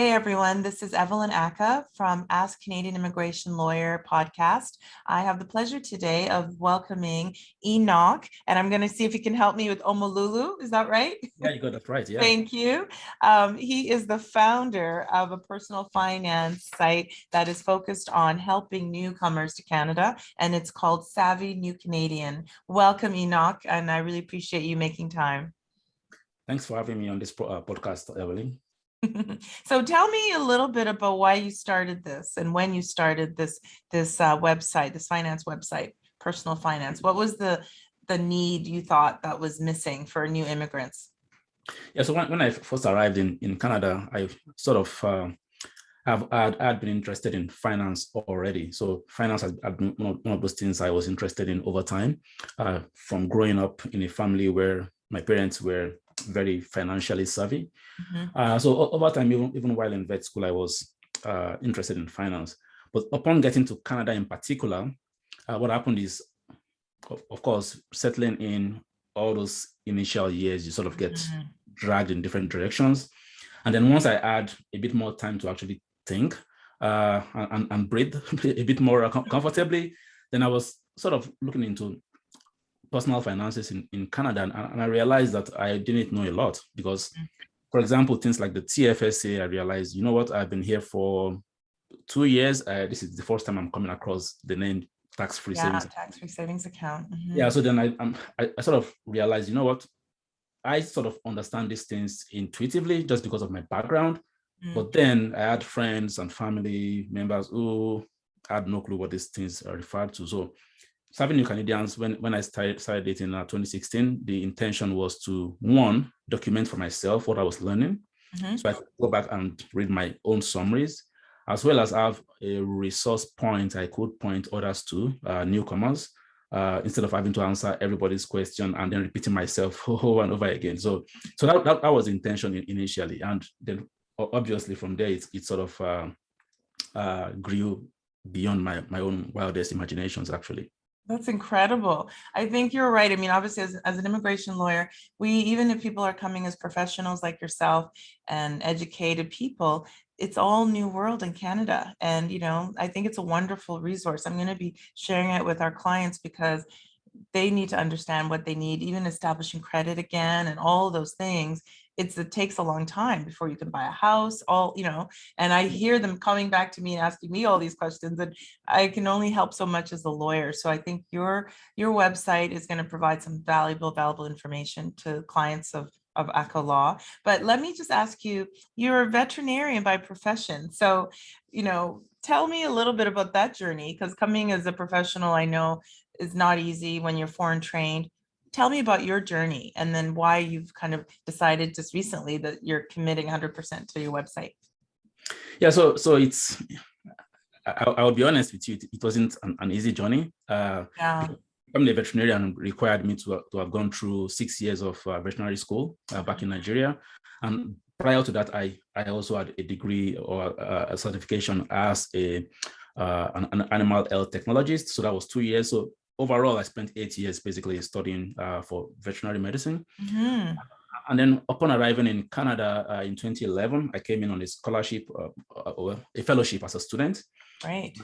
Hey everyone, this is Evelyn Ackah from Ask Canadian Immigration Lawyer podcast. I have the pleasure today of welcoming Enoch, and I'm going to see if he can help me with Omololu. Is that right? Yeah, you got that right. Yeah. Thank you. He is the founder of a personal finance site that is focused on helping newcomers to Canada, and it's called Savvy New Canadian. Welcome, Enoch, and I really appreciate you making time. Thanks for having me on this podcast, Evelyn. So tell me a little bit about why you started this and when you started this website, this finance website, personal finance. What was the need you thought that was missing for new immigrants? Yeah, so when I first arrived in Canada, I sort of had been interested in finance already. So finance had been one of those things I was interested in over time, from growing up in a family where my parents were very financially savvy. So over time, even while in vet school, I was interested in finance. But upon getting to Canada in particular, what happened is, of course, settling in all those initial years, you sort of get dragged in different directions. And then once I had a bit more time to actually think and breathe a bit more comfortably, then I was sort of looking into personal finances in Canada, and I realized that I didn't know a lot because, for example, things like the TFSA, I realized, you know what, I've been here for 2 years. This is the first time I'm coming across the name tax-free savings. Tax-free savings account. Yeah, so then I sort of realized, you know what, I sort of understand these things intuitively just because of my background. But then I had friends and family members who had no clue what these things are referred to. So Savvy New Canadians, when I started it in 2016, the intention was to, one, document for myself what I was learning. So I could go back and read my own summaries, as well as have a resource point I could point others to, newcomers, instead of having to answer everybody's question and then repeating myself over and over again. So that was the intention initially. And then obviously from there, it sort of grew beyond my own wildest imaginations, actually. That's incredible. I think you're right. I mean, obviously, as an immigration lawyer, even if people are coming as professionals like yourself and educated people, it's all new world in Canada. And, I think it's a wonderful resource. I'm going to be sharing it with our clients because they need to understand what they need, even establishing credit again and all those things. It takes a long time before you can buy a house, and I hear them coming back to me and asking me all these questions, and I can only help so much as a lawyer. So I think your website is going to provide some valuable information to clients of Ackah Law. But let me just ask you, you're a veterinarian by profession. So, tell me a little bit about that journey, because coming as a professional, I know, is not easy when you're foreign trained. Tell me about your journey and then why you've kind of decided just recently that you're committing 100% to your website. Yeah, so it's, I'll be honest with you, it wasn't an easy journey. Becoming a veterinarian required me to have gone through 6 years of veterinary school back in Nigeria. And prior to that, I also had a degree or a certification as an animal health technologist. So that was 2 years. So overall, I spent 8 years basically studying for veterinary medicine. And then upon arriving in Canada in 2011, I came in on a scholarship or a fellowship as a student. Right.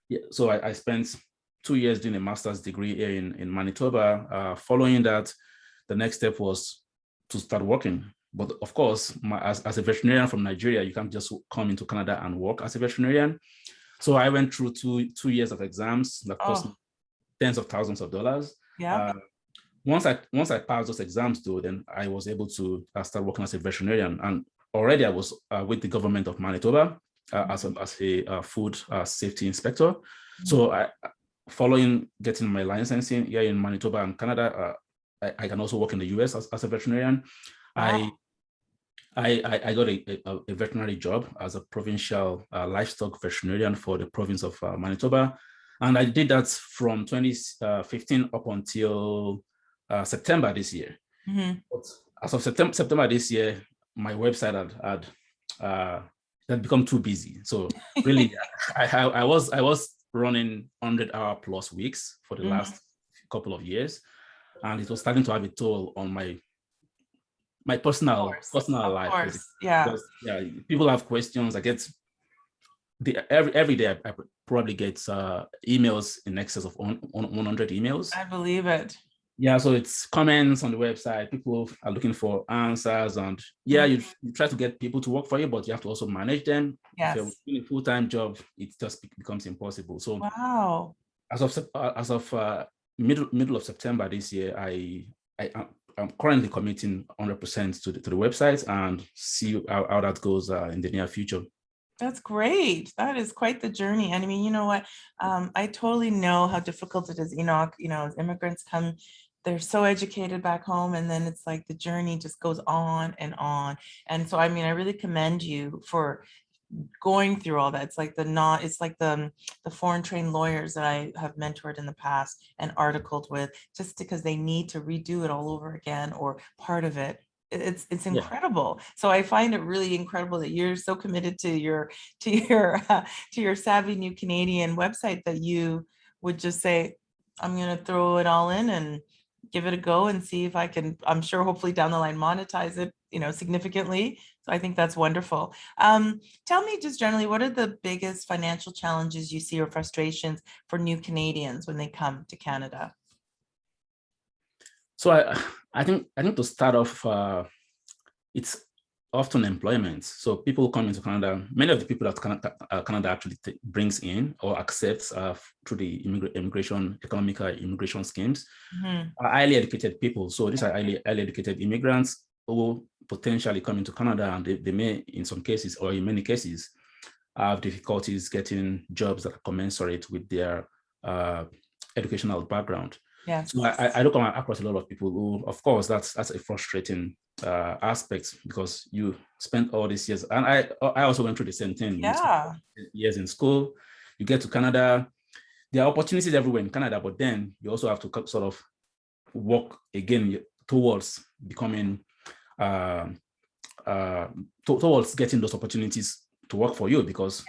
Yeah, so I spent 2 years doing a master's degree here in Manitoba. Following that, the next step was to start working. But of course, as a veterinarian from Nigeria, you can't just come into Canada and work as a veterinarian. So I went through two years of exams that cost me tens of thousands of dollars. Yeah. Once I passed those exams, though, then I was able to start working as a veterinarian. And already I was with the government of Manitoba as a food safety inspector. So following getting my licensing here in Manitoba and Canada, I can also work in the US as a veterinarian. Wow. I got a veterinary job as a provincial livestock veterinarian for the province of Manitoba. And I did that from 2015 up until September this year. But as of September this year, my website had become too busy. So really, I was running 100-hour plus weeks for the last couple of years, and it was starting to have a toll on my my personal Of life, basically. course. Yeah. Because yeah, people have questions. I get every day I probably get emails in excess of 100 emails. I believe it. Yeah, so it's comments on the website. People are looking for answers, and yeah, you try to get people to work for you, but you have to also manage them. If you're Yes. doing a full-time job, it just becomes impossible. So Wow. as of middle of September this year, I'm currently committing 100% to the website and see how that goes in the near future. That's great. That is quite the journey. And I mean, you know what? I totally know how difficult it is, Enoch. You know, as immigrants come, they're so educated back home, and then it's like the journey just goes on and on. And so, I mean, I really commend you for going through all that. It's like the foreign trained lawyers that I have mentored in the past and articled with, just because they need to redo it all over again or part of it. It's incredible. So I find it really incredible that you're so committed to your Savvy New Canadian website that you would just say, I'm going to throw it all in and give it a go and see if I can, I'm sure hopefully down the line monetize it, you know, significantly. So I think that's wonderful. Tell me just generally, what are the biggest financial challenges you see or frustrations for new Canadians when they come to Canada? So I think to start off, it's often employment. So people come into Canada. Many of the people that Canada actually brings in or accepts through the economic immigration schemes are highly educated people. So these are highly educated immigrants who potentially come into Canada, and they may, in some cases or in many cases, have difficulties getting jobs that are commensurate with their educational background. Yes. So I look across a lot of people who, of course, that's a frustrating aspect, because you spent all these years, and I also went through the same thing. Yeah. Years in school, you get to Canada, there are opportunities everywhere in Canada, but then you also have to sort of work again towards becoming towards getting those opportunities to work for you, because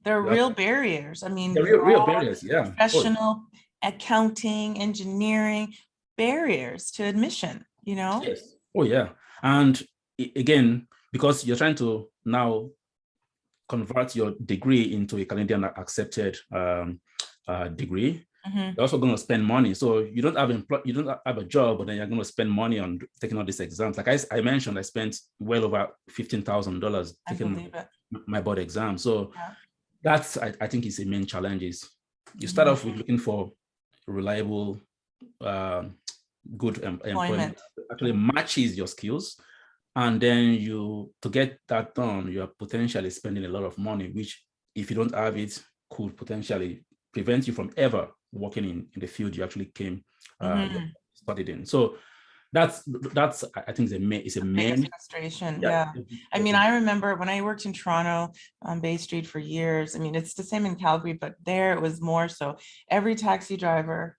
there are real barriers. I mean, real barriers. Yeah, professional accounting, engineering, barriers to admission, you know? Yes. Oh, yeah. And again, because you're trying to now convert your degree into a Canadian accepted degree, you're also going to spend money. So you don't have a job, but then you're going to spend money on taking all these exams. Like I mentioned, I spent well over $15,000 taking my board exam. So that's, I think, is the main challenge. Is you start off with looking for reliable, good employment actually matches your skills, and then to get that done, you are potentially spending a lot of money, which, if you don't have it, could potentially prevent you from ever working in the field you actually came studied in. So that's I think is a main frustration. Yeah. I mean, I remember when I worked in Toronto on Bay Street for years. I mean, it's the same in Calgary, but there it was more so. Every taxi driver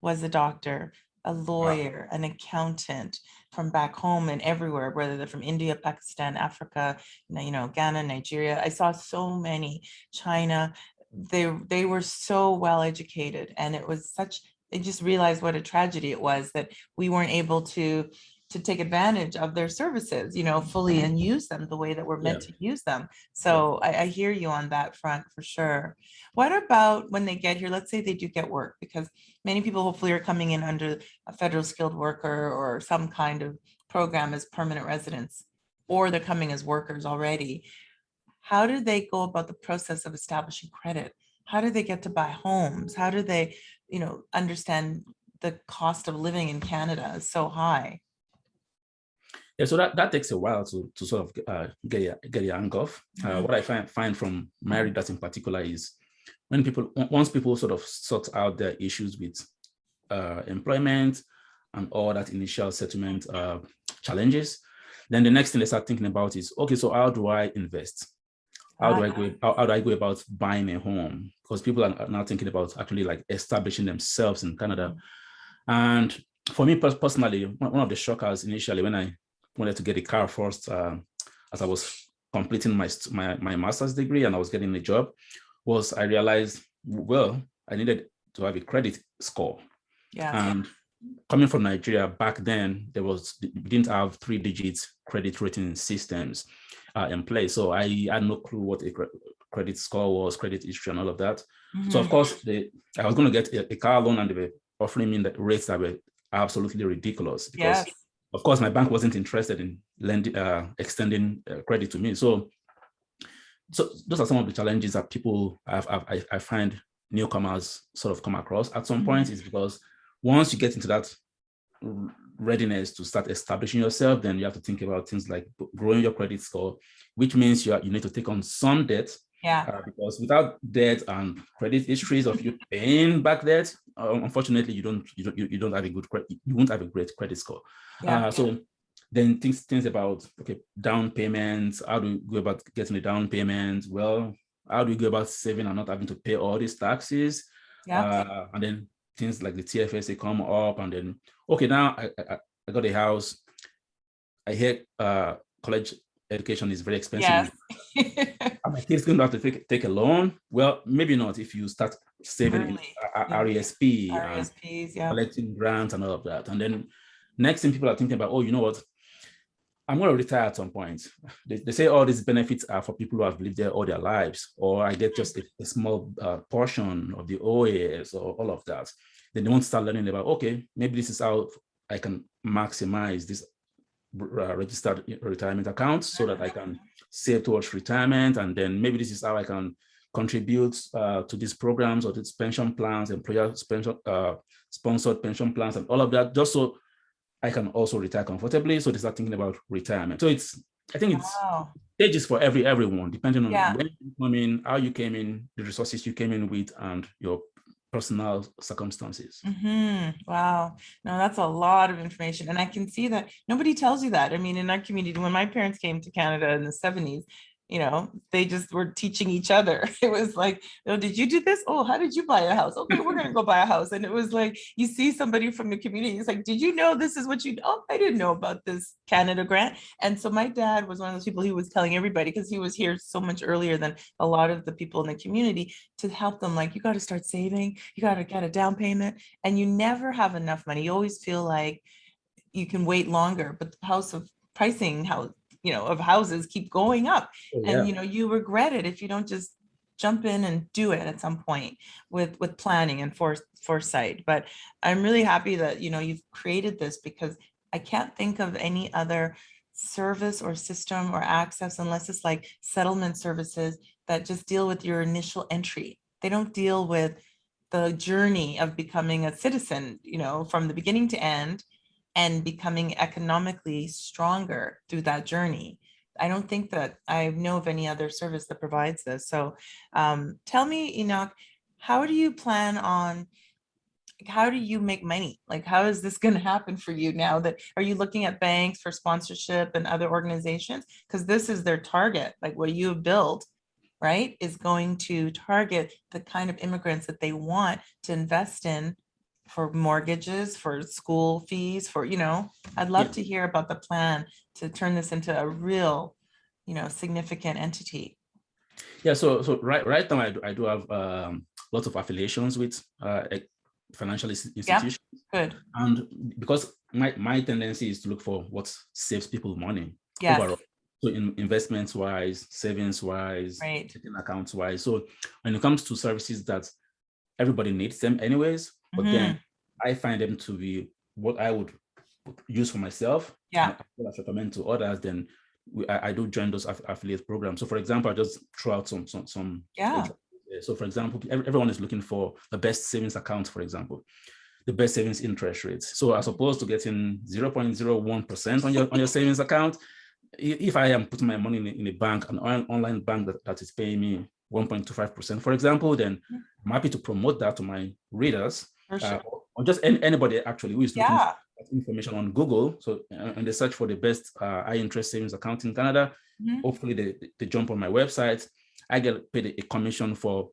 was a doctor, a lawyer, an accountant from back home and everywhere, whether they're from India, Pakistan, Africa, you know, Ghana, Nigeria. I saw so many, China. They were so well educated, and it was such, I just realized what a tragedy it was that we weren't able to take advantage of their services, you know, fully, and use them the way that we're meant to use them. So I hear you on that front for sure. What about when they get here? Let's say they do get work, because many people hopefully are coming in under a federal skilled worker or some kind of program as permanent residents, or they're coming as workers already. How do they go about the process of establishing credit? How do they get to buy homes? How do they, you know, understand the cost of living in Canada is so high? Yeah, so that takes a while to sort of get your hang of. What I find from my readers in particular is once people sort of sort out their issues with employment and all that initial settlement challenges, then the next thing they start thinking about is, okay, so how do I invest? How do I go about buying a home? Because people are now thinking about actually like establishing themselves in Canada. And for me personally, one of the shockers initially when I wanted to get a car first, as I was completing my master's degree and I was getting a job, was I realized, well, I needed to have a credit score. Yeah. And coming from Nigeria back then, we didn't have 3-digit credit rating systems in place. So I had no clue what a credit score was, credit history, and all of that. So of course, I was going to get a car loan, and they were offering me the rates that were absolutely ridiculous, because of course my bank wasn't interested in lending, extending credit to me. So those are some of the challenges that people I find newcomers sort of come across at some point, is because once you get into that readiness to start establishing yourself, then you have to think about things like growing your credit score, which means you need to take on some debt. Because without debt and credit histories of you paying back debt, unfortunately, you don't have a good credit. You won't have a great credit score. So then things about, okay, down payments. How do you go about getting a down payment? Well, how do you go about saving and not having to pay all these taxes? And then things like the TFSA come up, and then, okay, now I got a house. I hear college education is very expensive. Are my kids going to have to take a loan? Well, maybe not if you start saving in RESP and collecting grants and all of that. And then next thing people are thinking about, oh, you know what? I'm going to retire at some point. They say all these benefits are for people who have lived there all their lives, or I get just a small portion of the OAS or all of that. Then they want to start learning about, okay, maybe this is how I can maximize this registered retirement account so that I can save towards retirement. And then maybe this is how I can contribute to these programs or these pension plans, employer sponsored pension plans, and all of that, just so I can also retire comfortably. So they start thinking about retirement. So I think it's stages for everyone, depending on when you come in, how you came in, the resources you came in with, and your personal circumstances. Wow. No, that's a lot of information. And I can see that nobody tells you that. I mean, in our community, when my parents came to Canada in the 70s, they just were teaching each other. It was like, oh, did you do this? Oh, how did you buy a house? Okay, we're going to go buy a house. And it was like, you see somebody from the community, it's like, did you know this is what you, oh, I didn't know about this Canada grant. And so my dad was one of those people who was telling everybody, because he was here so much earlier than a lot of the people in the community, to help them, like, you got to start saving, you got to get a down payment, and you never have enough money. You always feel like you can wait longer, but the house of pricing, of houses keep going up. And you regret it if you don't just jump in and do it at some point with planning and foresight. But I'm really happy that you've created this, because I can't think of any other service or system or access, unless it's like settlement services that just deal with your initial entry. They don't deal with the journey of becoming a citizen, from the beginning to end, and becoming economically stronger through that journey. I don't think that I know of any other service that provides this. So tell me, Enoch, how do you make money? Like, how is this going to happen for you now? Are you looking at banks for sponsorship and other organizations? Because this is their target, like what you have built, right, is going to target the kind of immigrants that they want to invest in for mortgages, for school fees, I'd love to hear about the plan to turn this into a real, significant entity. Yeah, so right now I do have lots of affiliations with financial institutions. Good. And because my tendency is to look for what saves people money overall. So in investments wise, savings wise, checking accounts wise. So when it comes to services that everybody needs them anyways, but then I find them to be what I would use for myself. And I recommend to others. Then I do join those affiliate programs. So for example, I just throw out some. So for example, everyone is looking for the best savings account, for example, the best savings interest rates. So as opposed to getting 0.01% on your savings account, if I am putting my money in a bank, an online bank that is paying me 1.25%, for example, then I'm happy to promote that to my readers, or just anybody actually who is looking for information on Google. So and they search for the best high interest savings account in Canada. Hopefully they jump on my website. I get paid a commission for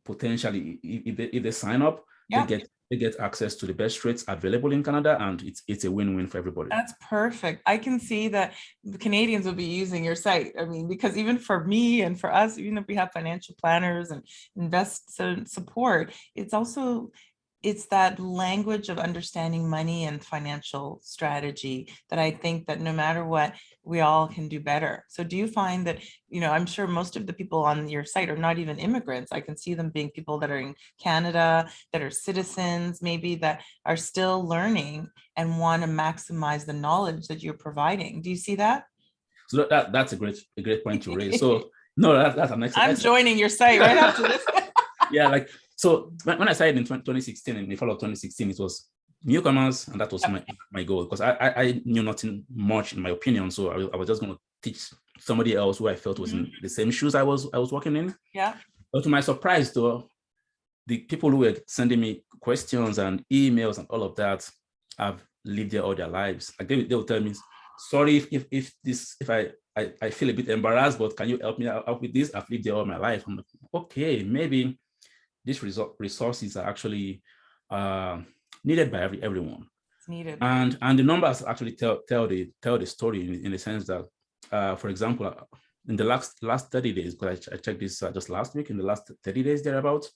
potentially, if they sign up, they get access to the best rates available in Canada, and it's a win-win for everybody. That's perfect. I can see that the Canadians will be using your site. I mean, because even for me and for us, even if we have financial planners and invest support, it's also it's that language of understanding money and financial strategy that I think that no matter what, we all can do better. So do you find that, I'm sure most of the people on your site are not even immigrants. I can see them being people that are in Canada, that are citizens, maybe that are still learning and want to maximize the knowledge that you're providing. Do you see that? So that's a great point to raise. So no, that's an excellent. I'm joining your site right after this. Yeah, like, so when I started in 2016, in the fall of 2016, it was Newcomers, and that was my goal, because I knew nothing much, in my opinion. So I was just going to teach somebody else who I felt was in the same shoes I was working in. Yeah. But to my surprise, though, the people who were sending me questions and emails and all of that have lived there all their lives. Like they will tell me, sorry if I feel a bit embarrassed, but can you help me out with this? I've lived there all my life. I'm like, okay, maybe these resources are actually needed by everyone. It's needed. And the numbers actually tell the story in the sense that, for example, in the last 30 days, because I checked this just last week, in the last 30 days thereabouts,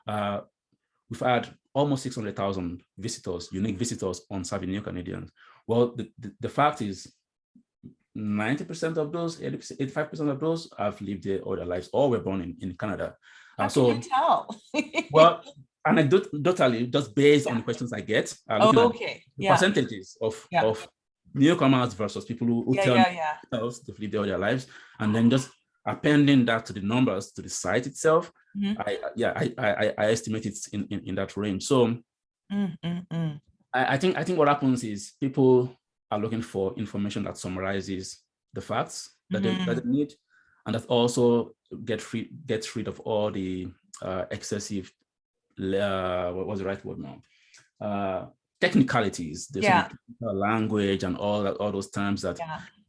we've had almost 600,000 visitors, unique visitors on Serving New Canadians. Well, the fact is 90% of those, 85% of those have lived there all their lives, or were born in Canada. How can you tell? Well, anecdotally, just based on the questions I get, okay. The percentages of newcomers versus people who tell themselves they've lived there all their lives, and then just appending that to the numbers to the site itself, I estimate it's in that range. So I think what happens is people are looking for information that summarizes the facts that they need, and that also gets rid of all the excessive, what was the right word now? Technicalities, the language and all those terms that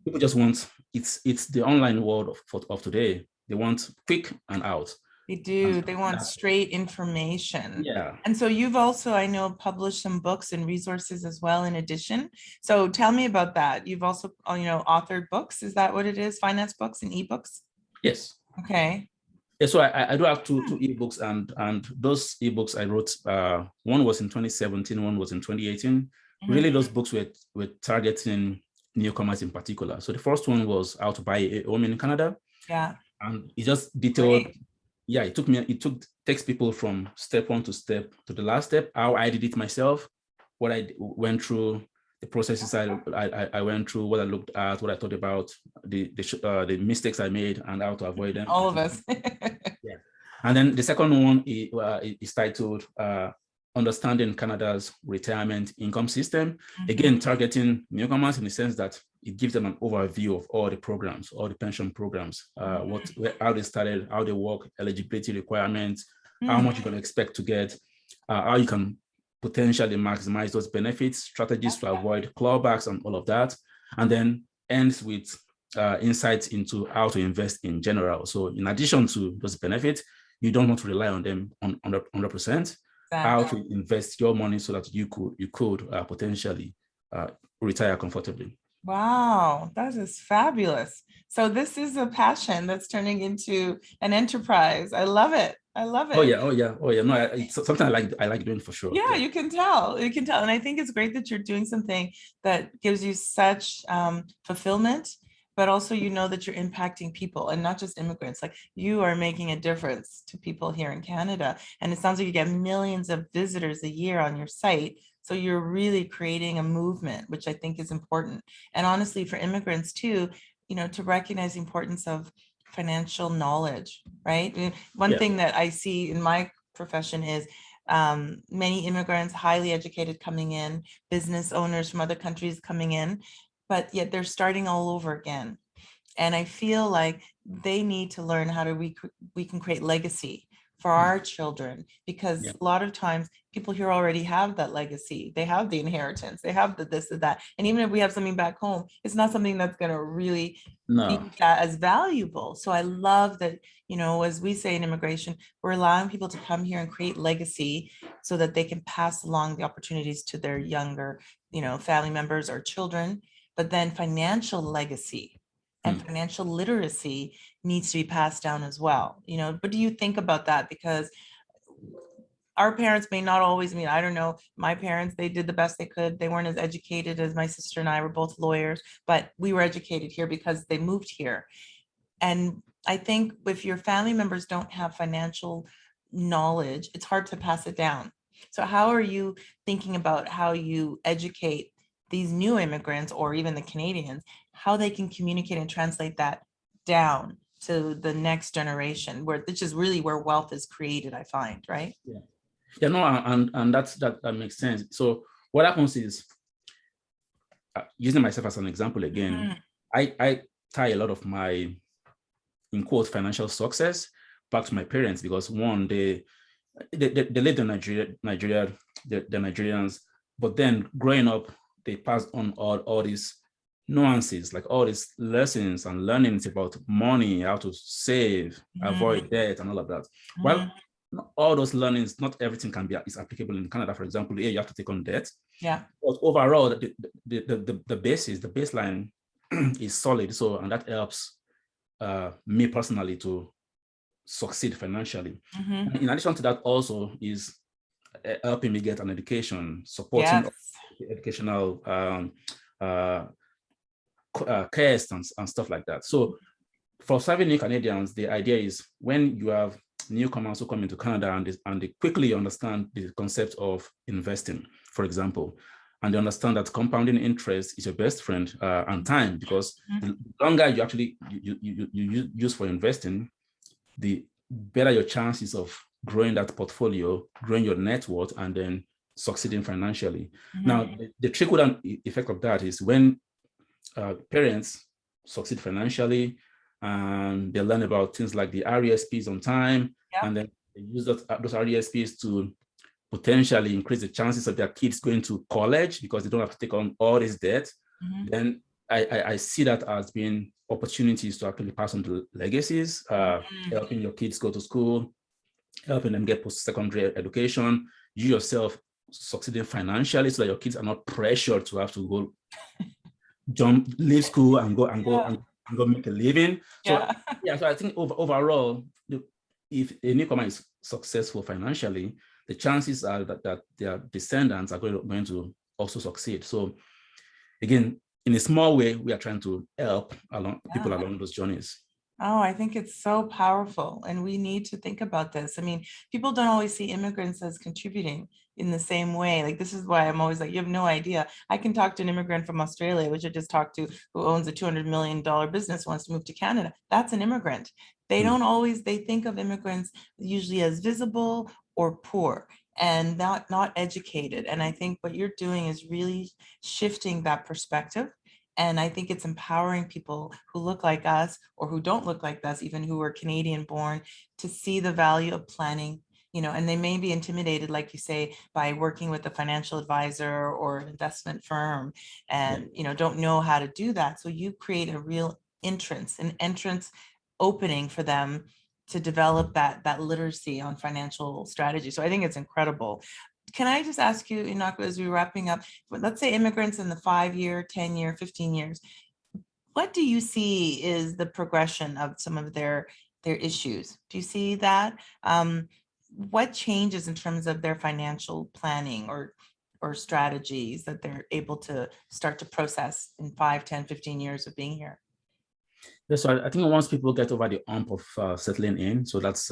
people just want. It's the online world of today. They want quick and out. They do. They want straight information. Yeah. And so you've also, I know, published some books and resources as well in addition. So tell me about that. You've also, authored books. Is that what it is? Finance books and ebooks? Yes. Okay. Yeah, so I do have two ebooks, and those ebooks I wrote, one was in 2017, one was in 2018. Really, those books were targeting newcomers in particular. So the first one was how to buy a home in Canada. Yeah. And it just detailed, it takes people from step one to the last step, how I did it myself, what I went through, the processes I went through, what I looked at, what I thought about, the mistakes I made, and how to avoid them. All of us. Yeah. And then the second one is titled Understanding Canada's Retirement Income System. Again, targeting newcomers in the sense that it gives them an overview of all the programs, all the pension programs, how they started, how they work, eligibility requirements, how much you're going to expect to get, how you can potentially maximize those benefits, strategies to avoid clawbacks and all of that. And then ends with insights into how to invest in general. So in addition to those benefits, you don't want to rely on them on 100%, how to invest your money so that you could potentially retire comfortably. Wow, that is fabulous. So this is a passion that's turning into an enterprise. I love it. I love it. Oh yeah. No, it's something I like doing for sure. Yeah, you can tell. And I think it's great that you're doing something that gives you such fulfillment, but also that you're impacting people and not just immigrants. Like, you are making a difference to people here in Canada. And it sounds like you get millions of visitors a year on your site. So you're really creating a movement, which I think is important. And honestly, for immigrants too, to recognize the importance of financial knowledge, right? One thing that I see in my profession is many immigrants, highly educated, coming in, business owners from other countries coming in, but yet they're starting all over again. And I feel like they need to learn how to we can create legacy for our children, because a lot of times people here already have that legacy. They have the inheritance, they have the this or that. And even if we have something back home, it's not something that's going to really be as valuable. So I love that, as we say in immigration, we're allowing people to come here and create legacy so that they can pass along the opportunities to their younger, family members or children. But then financial legacy and financial literacy needs to be passed down as well. What do you think about that? Because our parents may not always mean, I don't know, my parents, they did the best they could. They weren't as educated as my sister and I were both lawyers, but we were educated here because they moved here. And I think if your family members don't have financial knowledge, it's hard to pass it down. So how are you thinking about how you educate these new immigrants or even the Canadians, how they can communicate and translate that down to the next generation, which is really where wealth is created, I find, right? Yeah. Yeah, no, and that makes sense. So what happens is, using myself as an example again, I tie a lot of my, in quote, financial success back to my parents, because one, they lived in Nigeria, they're Nigerians, but then growing up, they passed on all these nuances, like all these lessons and learnings about money, how to save, avoid debt, and all of that. Well, all those learnings, not everything is applicable in Canada. For example, you have to take on debt. Yeah. But overall, the baseline is solid. So, and that helps me personally to succeed financially. And in addition to that, also is helping me get an education, supporting educational cares and stuff like that. So for serving new Canadians, the idea is when you have newcomers who come into Canada and they quickly understand the concept of investing, for example, and they understand that compounding interest is your best friend, and time, because the longer you actually you use for investing, the better your chances of growing that portfolio, growing your net worth, and then succeeding financially. Now, the trickle-down effect of that is when parents succeed financially, and they learn about things like the RESPs on time, and then they use those RESPs to potentially increase the chances of their kids going to college because they don't have to take on all this debt. Then I see that as being opportunities to actually pass on to legacies, helping your kids go to school, helping them get post-secondary education, you yourself succeeding financially so that your kids are not pressured to have to go leave school and go make a living. So so I think overall, if a newcomer is successful financially, the chances are that their descendants are going to also succeed. So again, in a small way, we are trying to help people along those journeys. Oh, I think it's so powerful. And we need to think about this. I mean, people don't always see immigrants as contributing in the same way. Like, this is why I'm always like, you have no idea. I can talk to an immigrant from Australia, which I just talked to, who owns a $200 million business, wants to move to Canada. That's an immigrant. They don't always, they think of immigrants usually as visible or poor and not educated. And I think what you're doing is really shifting that perspective. And I think it's empowering people who look like us or who don't look like us, even who are Canadian born, to see the value of planning, and they may be intimidated, like you say, by working with a financial advisor or an investment firm and, don't know how to do that. So you create a real an entrance opening for them to develop that literacy on financial strategy. So I think it's incredible. Can I just ask you, Enoch, as we're wrapping up, let's say immigrants in the 5-year, 10-year, 15 years, what do you see is the progression of some of their issues? Do you see that? What changes in terms of their financial planning or strategies that they're able to start to process in 5, 10, 15 years of being here? Yes, so I think once people get over the hump of settling in, so that's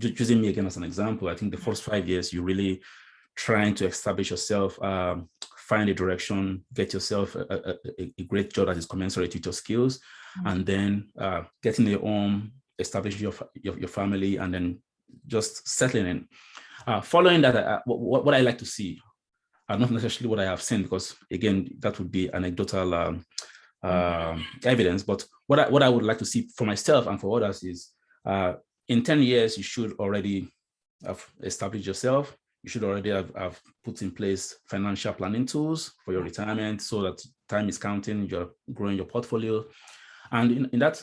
using me again as an example, I think the first 5 years, you're really trying to establish yourself, find a direction, get yourself a great job that is commensurate with your skills, and then getting a home, establish your family, and then just settling in. Following that, what I like to see, not necessarily what I have seen, because again, that would be anecdotal evidence, but what I would like to see for myself and for others is, in 10 years, you should already have established yourself. You should already have put in place financial planning tools for your retirement so that time is counting, you're growing your portfolio. And in that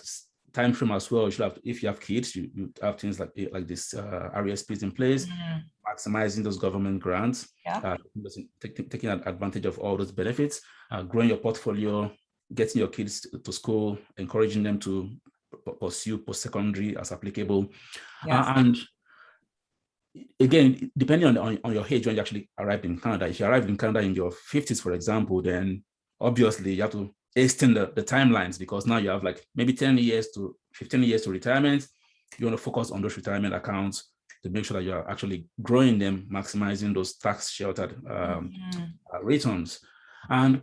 time frame as well, you should have, if you have kids, you have things like this RESPs in place, maximizing those government grants, taking advantage of all those benefits, growing your portfolio, getting your kids to school, encouraging them to pursue post-secondary as applicable. And again, depending on your age when you actually arrived in Canada, if you arrived in Canada in your 50s, for example, then obviously you have to extend the timelines, because now you have like maybe 10 years to 15 years to retirement. You want to focus on those retirement accounts to make sure that you're actually growing them, maximizing those tax sheltered returns. And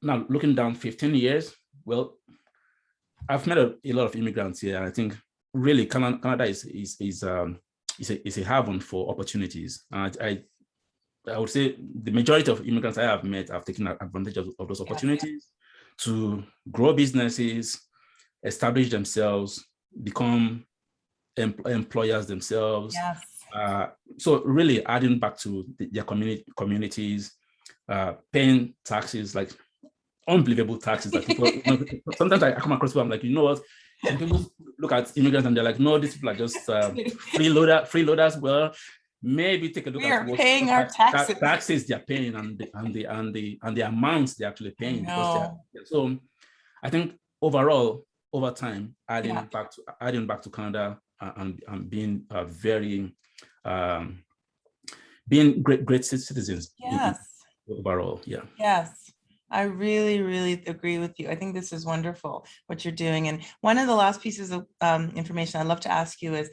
now looking down 15 years, well, I've met a lot of immigrants here. And I think really Canada is a haven for opportunities. And I would say the majority of immigrants I have met have taken advantage of those opportunities to grow businesses, establish themselves, become employers themselves. So really adding back to their communities, paying taxes, like unbelievable taxes that people, sometimes I come across people, I'm like, you know what? And people look at immigrants and they're like, no, these people are just freeloaders. Well, maybe take a look at what paying our taxes they're paying and the amounts they're actually paying. So I think overall, over time, adding back to Canada and being being great citizens. Overall. Yes. I really, really agree with you. I think this is wonderful what you're doing. And one of the last pieces of information I'd love to ask you is,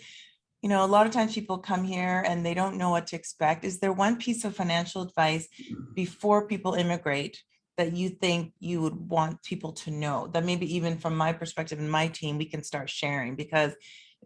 a lot of times people come here and they don't know what to expect. Is there one piece of financial advice before people immigrate that you think you would want people to know, that maybe even from my perspective and my team, we can start sharing? Because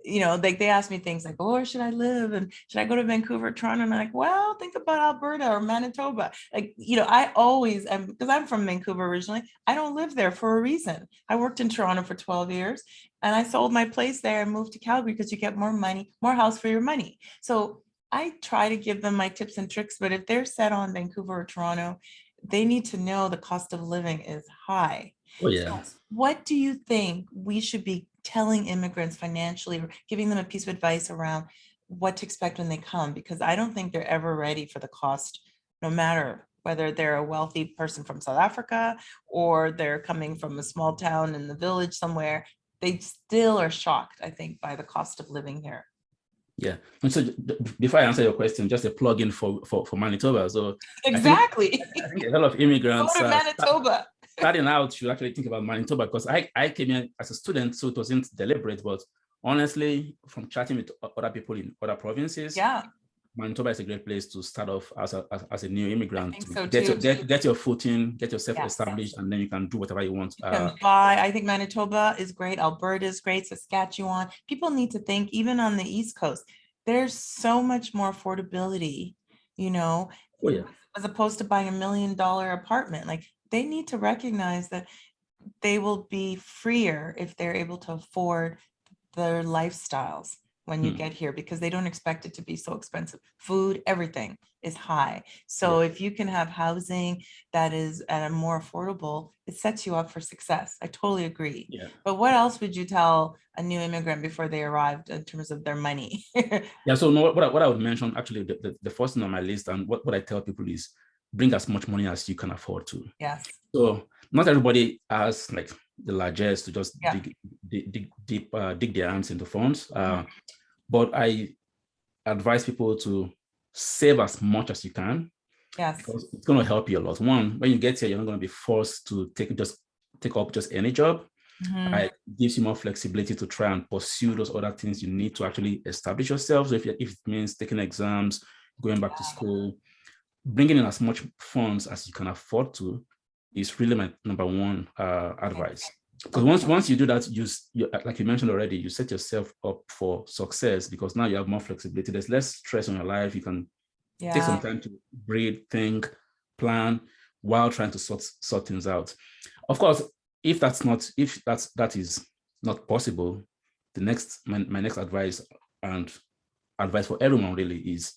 like they ask me things like, oh, where should I live? And should I go to Vancouver, Toronto? And I'm like, well, think about Alberta or Manitoba. Like, I always am, because I'm from Vancouver originally. I don't live there for a reason. I worked in Toronto for 12 years and I sold my place there and moved to Calgary because you get more money, more house for your money. So I try to give them my tips and tricks, but if they're set on Vancouver or Toronto, they need to know the cost of living is high. Oh, yeah. So what do you think we should be telling immigrants financially, or giving them a piece of advice around what to expect when they come? Because I don't think they're ever ready for the cost, no matter whether they're a wealthy person from South Africa or they're coming from a small town in the village somewhere. They still are shocked, I think, by the cost of living here. Yeah. And so before I answer your question, just a plug-in for Manitoba. So exactly. I think a lot of immigrants go to Manitoba. Starting out should actually think about Manitoba, because I came here as a student, so it wasn't deliberate, but honestly, from chatting with other people in other provinces, Manitoba is a great place to start off as a new immigrant. Get your footing, get yourself established, and then you can do whatever you want. You can buy. I think Manitoba is great. Alberta is great. Saskatchewan. People need to think, even on the East Coast, there's so much more affordability, as opposed to buying $1 million apartment. Like, they need to recognize that they will be freer if they're able to afford their lifestyles when you get here, because they don't expect it to be so expensive. Food, everything is high. So if you can have housing that is at a more affordable, it sets you up for success. I totally agree. But what else would you tell a new immigrant before they arrived in terms of their money? So no, what I would mention, actually, the first thing on my list, and what I tell people is, bring as much money as you can afford to. So not everybody has like the largesse to just dig their hands into funds. But I advise people to save as much as you can. Because it's going to help you a lot. One, when you get here, you're not going to be forced to take up just any job. It gives you more flexibility to try and pursue those other things you need to actually establish yourself. So if it means taking exams, going back to school, bringing in as much funds as you can afford to is really my number one advice. Because once you do that, you like you mentioned already, you set yourself up for success, because now you have more flexibility. There's less stress on your life. You can take some time to breathe, think, plan, while trying to sort things out. Of course, if that is not possible, my next advice, and advice for everyone really, is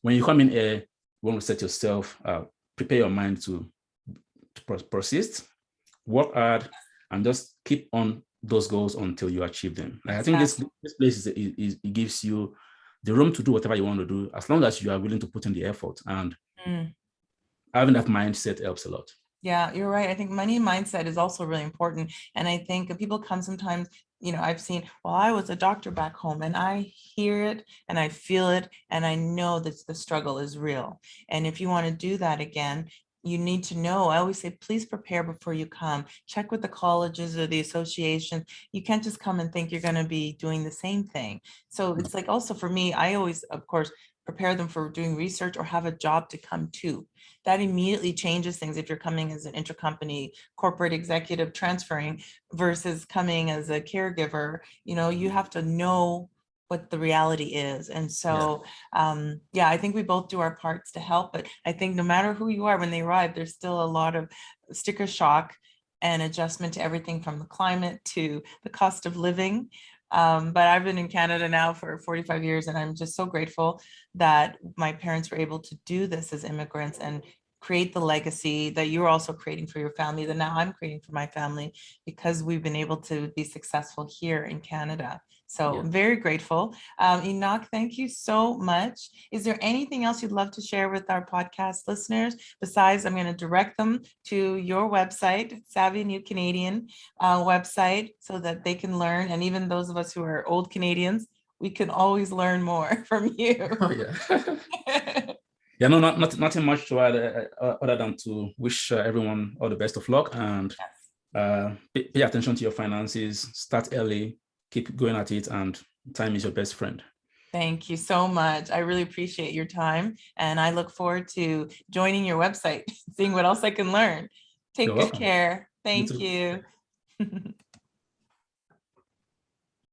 when you come in here, you want to set yourself, prepare your mind to persist, work hard, and just keep on those goals until you achieve them. Like, I think this place it gives you the room to do whatever you want to do, as long as you are willing to put in the effort. And having that mindset helps a lot. Yeah, you're right. I think money mindset is also really important. And I think people come sometimes, I've seen, well, I was a doctor back home, and I hear it and I feel it, and I know that the struggle is real. And if you want to do that again, you need to know. I always say, please prepare before you come. Check with the colleges or the associations. You can't just come and think you're going to be doing the same thing. So it's like, also for me, I always, of course, prepare them for doing research or have a job to come to. That immediately changes things if you're coming as an intercompany corporate executive transferring versus coming as a caregiver. You have to know what the reality is. And so, yeah, I think we both do our parts to help. But I think no matter who you are, when they arrive, there's still a lot of sticker shock and adjustment to everything from the climate to the cost of living. But I've been in Canada now for 45 years, and I'm just so grateful that my parents were able to do this as immigrants and create the legacy that you're also creating for your family, that now I'm creating for my family, because we've been able to be successful here in Canada. So I'm very grateful. Enoch, thank you so much. Is there anything else you'd love to share with our podcast listeners? Besides, I'm going to direct them to your website, Savvy New Canadian website, so that they can learn. And even those of us who are old Canadians, we can always learn more from you. Oh, yeah. Yeah, no, nothing much to add other than to wish everyone all the best of luck, and pay attention to your finances, start early, keep going at it, and time is your best friend. Thank you so much. I really appreciate your time, and I look forward to joining your website, seeing what else I can learn. Take good care. Thank you.